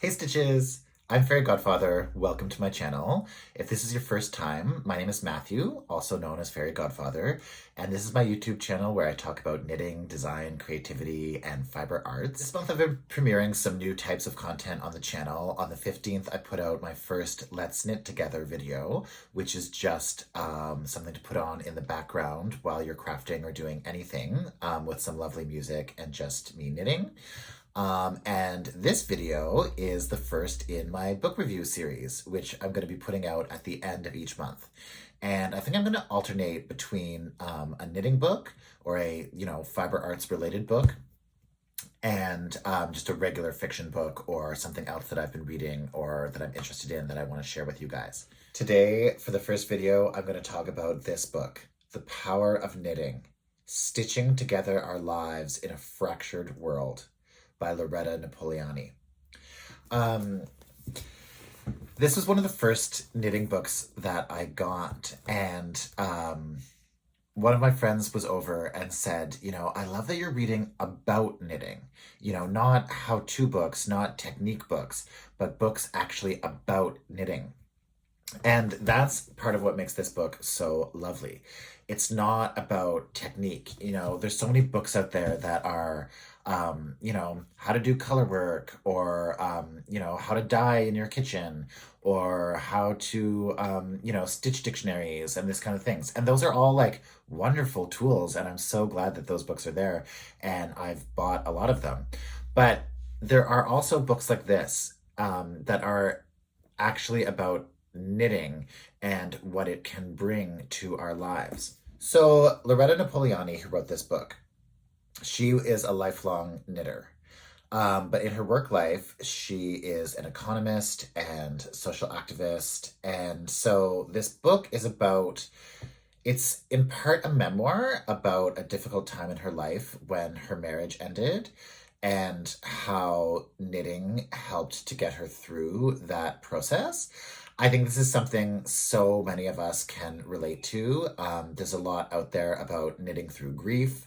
Hey Stitches! I'm Fairy Godfather. Welcome to my channel. If this is your first time, my name is Matthew, also known as Fairy Godfather, and this is my YouTube channel where I talk about knitting, design, creativity, and fiber arts. This month I've been premiering some new types of content on the channel. On the 15th, I put out my first Let's Knit Together video, which is just something to put on in the background while you're crafting or doing anything with some lovely music and just me knitting. And this video is the first in my book review series, which I'm going to be putting out at the end of each month. And I think I'm going to alternate between a knitting book or a, fiber arts related book and just a regular fiction book or something else that I've been reading or that I'm interested in that I want to share with you guys. Today, for the first video, I'm going to talk about this book, The Power of Knitting, Stitching Together Our Lives in a Fractured World, by Loretta Napoleoni. This was one of the first knitting books that I got, and one of my friends was over and said, I love that you're reading about knitting, not how-to books, not technique books, but books actually about knitting. And that's part of what makes this book so lovely. It's not about technique. There's so many books out there that are, how to do color work or, how to dye in your kitchen or how to, stitch dictionaries and this kind of things. And those are all like wonderful tools. And I'm so glad that those books are there. And I've bought a lot of them. But there are also books like this that are actually about knitting and what it can bring to our lives. So Loretta Napoleoni, who wrote this book, she is a lifelong knitter. But in her work life, she is an economist and social activist. And so this book is it's in part a memoir about a difficult time in her life when her marriage ended and how knitting helped to get her through that process. I think this is something so many of us can relate to. There's a lot out there about knitting through grief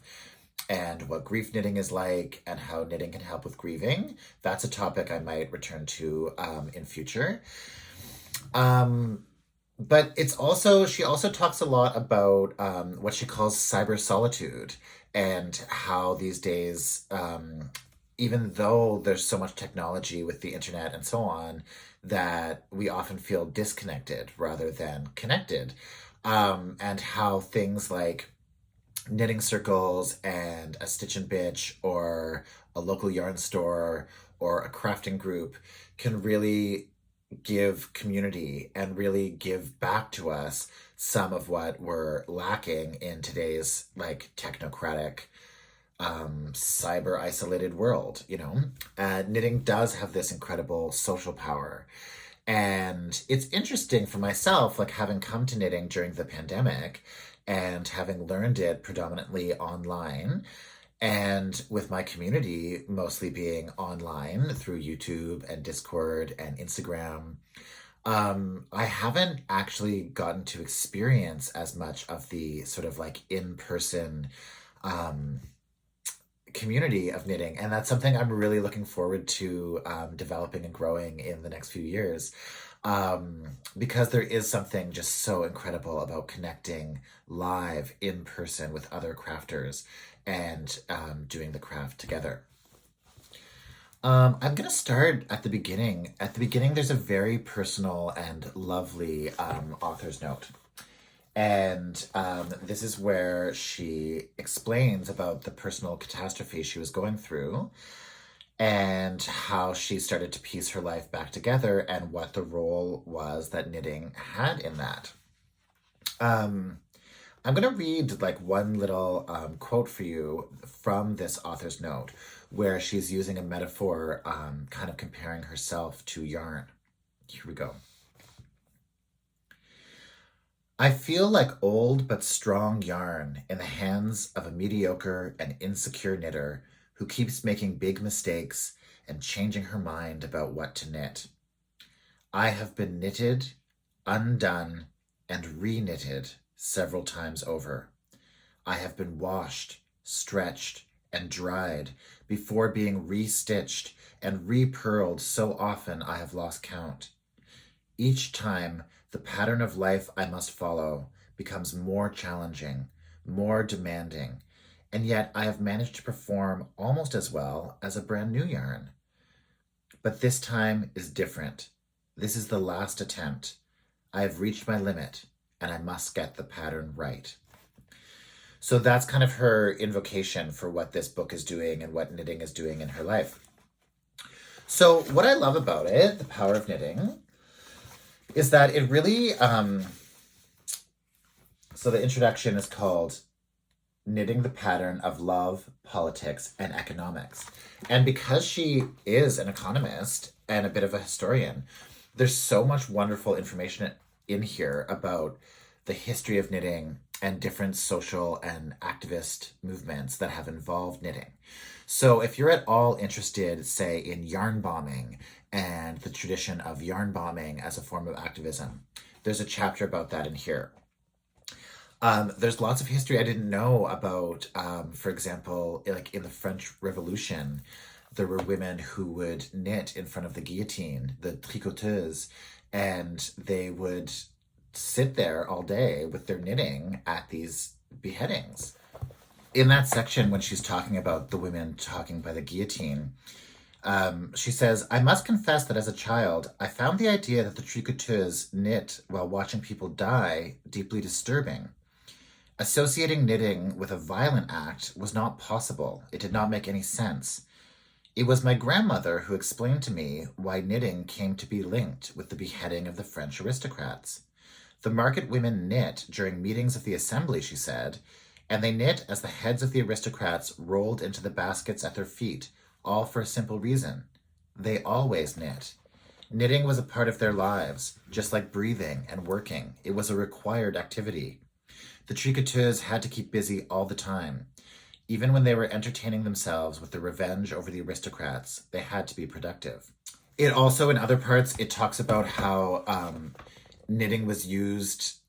and what grief knitting is like and how knitting can help with grieving. That's a topic I might return to in future. But she also talks a lot about what she calls cyber solitude and how these days, even though there's so much technology with the internet and so on, that we often feel disconnected rather than connected. And how things like knitting circles and a stitch and bitch or a local yarn store or a crafting group can really give community and really give back to us some of what we're lacking in today's like technocratic cyber isolated world. Knitting does have this incredible social power. And it's interesting for myself, like having come to knitting during the pandemic and having learned it predominantly online and with my community mostly being online through YouTube and Discord and Instagram. I haven't actually gotten to experience as much of the sort of like in-person community of knitting, and that's something I'm really looking forward to developing and growing in the next few years, because there is something just so incredible about connecting live in person with other crafters and doing the craft together. I'm going to start at the beginning. At the beginning, there's a very personal and lovely author's note. And this is where she explains about the personal catastrophe she was going through and how she started to piece her life back together and what the role was that knitting had in that. I'm going to read like one little quote for you from this author's note where she's using a metaphor kind of comparing herself to yarn. Here we go. I feel like old but strong yarn in the hands of a mediocre and insecure knitter who keeps making big mistakes and changing her mind about what to knit. I have been knitted, undone, and re-knitted several times over. I have been washed, stretched, and dried before being re-stitched and re-purled so often I have lost count. Each time, the pattern of life I must follow becomes more challenging, more demanding, and yet I have managed to perform almost as well as a brand new yarn. But this time is different. This is the last attempt. I have reached my limit, and I must get the pattern right. So that's kind of her invocation for what this book is doing and what knitting is doing in her life. So what I love about it, The Power of Knitting, is that it really, so the introduction is called Knitting the Pattern of Love, Politics, and Economics. And because she is an economist and a bit of a historian, there's so much wonderful information in here about the history of knitting and different social and activist movements that have involved knitting. So if you're at all interested, say, in yarn bombing and the tradition of yarn bombing as a form of activism, there's a chapter about that in here. There's lots of history I didn't know about, for example, like in the French Revolution, there were women who would knit in front of the guillotine, the tricoteuses, and they would sit there all day with their knitting at these beheadings. In that section, when she's talking about the women talking by the guillotine, she says, I must confess that as a child, I found the idea that the tricoteuses knit while watching people die deeply disturbing. Associating knitting with a violent act was not possible. It did not make any sense. It was my grandmother who explained to me why knitting came to be linked with the beheading of the French aristocrats. The market women knit during meetings of the assembly, she said, and they knit as the heads of the aristocrats rolled into the baskets at their feet, all for a simple reason. They always knit. Knitting was a part of their lives, just like breathing and working. It was a required activity. The tricoteuses had to keep busy all the time. Even when they were entertaining themselves with the revenge over the aristocrats, they had to be productive. It also, in other parts, it talks about how knitting was used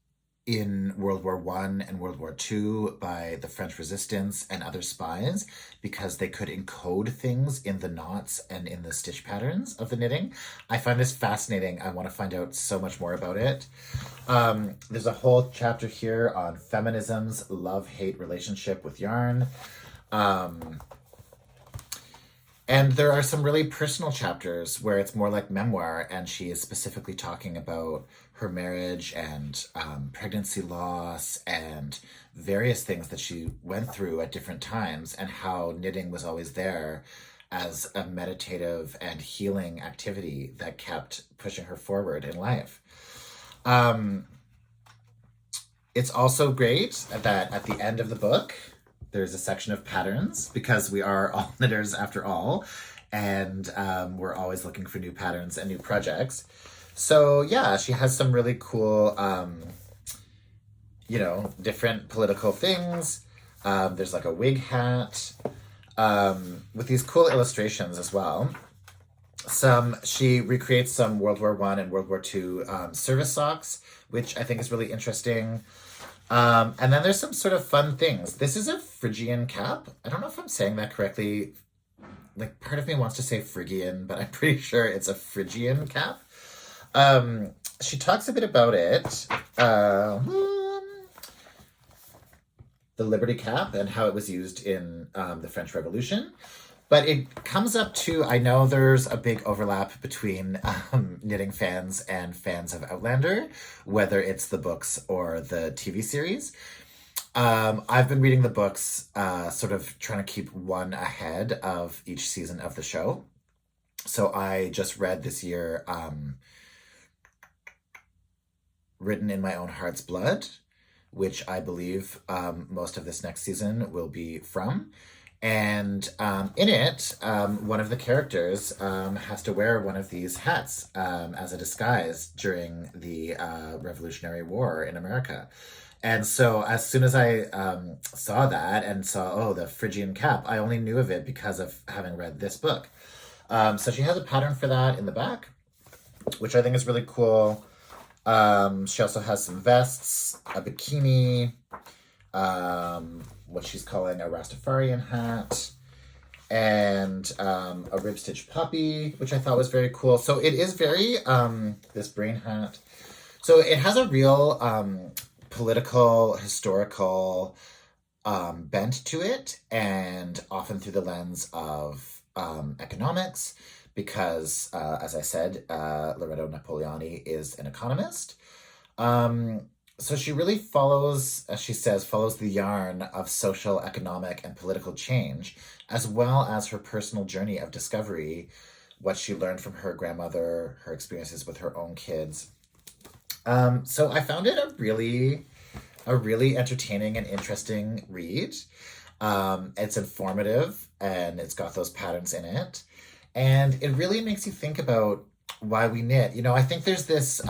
in World War I and World War II by the French resistance and other spies because they could encode things in the knots and in the stitch patterns of the knitting. I find this fascinating. I want to find out so much more about it. There's a whole chapter here on feminism's love-hate relationship with yarn. And there are some really personal chapters where it's more like memoir, and she is specifically talking about her marriage and pregnancy loss and various things that she went through at different times, and how knitting was always there as a meditative and healing activity that kept pushing her forward in life. It's also great that at the end of the book, there's a section of patterns, because we are all knitters after all, and we're always looking for new patterns and new projects. So yeah, she has some really cool, different political things. There's like a wig hat with these cool illustrations as well. She recreates some World War I and World War II service socks, which I think is really interesting. And then there's some sort of fun things. This is a Phrygian cap. I don't know if I'm saying that correctly. Like, part of me wants to say Phrygian, but I'm pretty sure it's a Phrygian cap. She talks a bit about it. The Liberty cap and how it was used in the French Revolution. But it comes up to, I know there's a big overlap between knitting fans and fans of Outlander, whether it's the books or the TV series. I've been reading the books, sort of trying to keep one ahead of each season of the show. So I just read this year, Written in My Own Heart's Blood, which I believe most of this next season will be from. And in it, one of the characters has to wear one of these hats as a disguise during the Revolutionary War in America. And so as soon as I saw that and saw, the Phrygian cap, I only knew of it because of having read this book. So she has a pattern for that in the back, which I think is really cool. She also has some vests, a bikini, what she's calling a Rastafarian hat. and a rib stitch puppy, which I thought was very cool. So it is very, this brain hat. So it has a real political, historical bent to it, and often through the lens of economics, because, as I said, Loretta Napoleoni is an economist. So she really follows, as she says, follows the yarn of social, economic, and political change, as well as her personal journey of discovery, what she learned from her grandmother, her experiences with her own kids. So I found it a really entertaining and interesting read. It's informative and it's got those patterns in it. And it really makes you think about why we knit. I think there's this,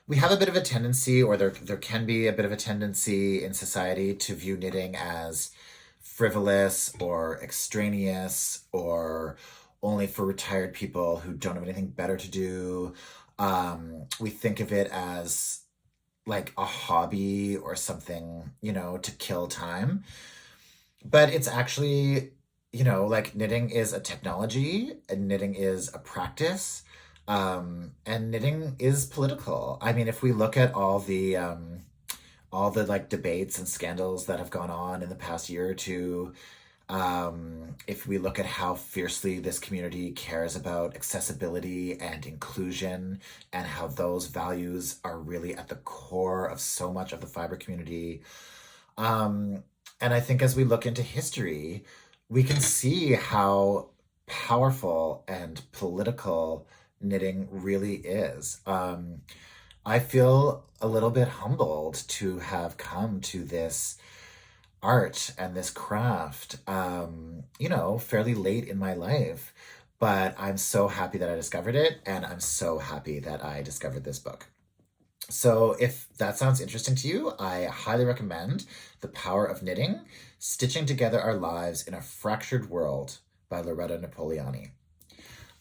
we have a bit of a tendency, or there can be a bit of a tendency in society to view knitting as frivolous or extraneous or only for retired people who don't have anything better to do. We think of it as like a hobby or something, to kill time. But it's actually, like knitting is a technology and knitting is a practice. And knitting is political. I mean, if we look at all the like debates and scandals that have gone on in the past year or two, if we look at how fiercely this community cares about accessibility and inclusion, and how those values are really at the core of so much of the fiber community. And I think as we look into history, we can see how powerful and political knitting really is. I feel a little bit humbled to have come to this art and this craft, fairly late in my life. But I'm so happy that I discovered it, and I'm so happy that I discovered this book. So if that sounds interesting to you, I highly recommend The Power of Knitting, Stitching Together Our Lives in a Fractured World by Loretta Napoleoni.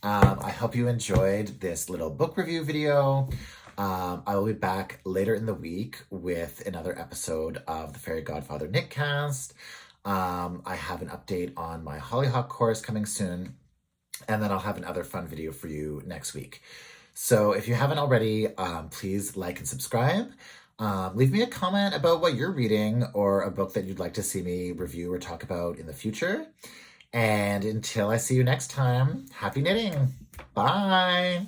I hope you enjoyed this little book review video. I will be back later in the week with another episode of the Fairy Godfather Knitcast. I have an update on my Hollyhock course coming soon, and then I'll have another fun video for you next week. So if you haven't already, please like and subscribe. Leave me a comment about what you're reading or a book that you'd like to see me review or talk about in the future. And until I see you next time, happy knitting. Bye.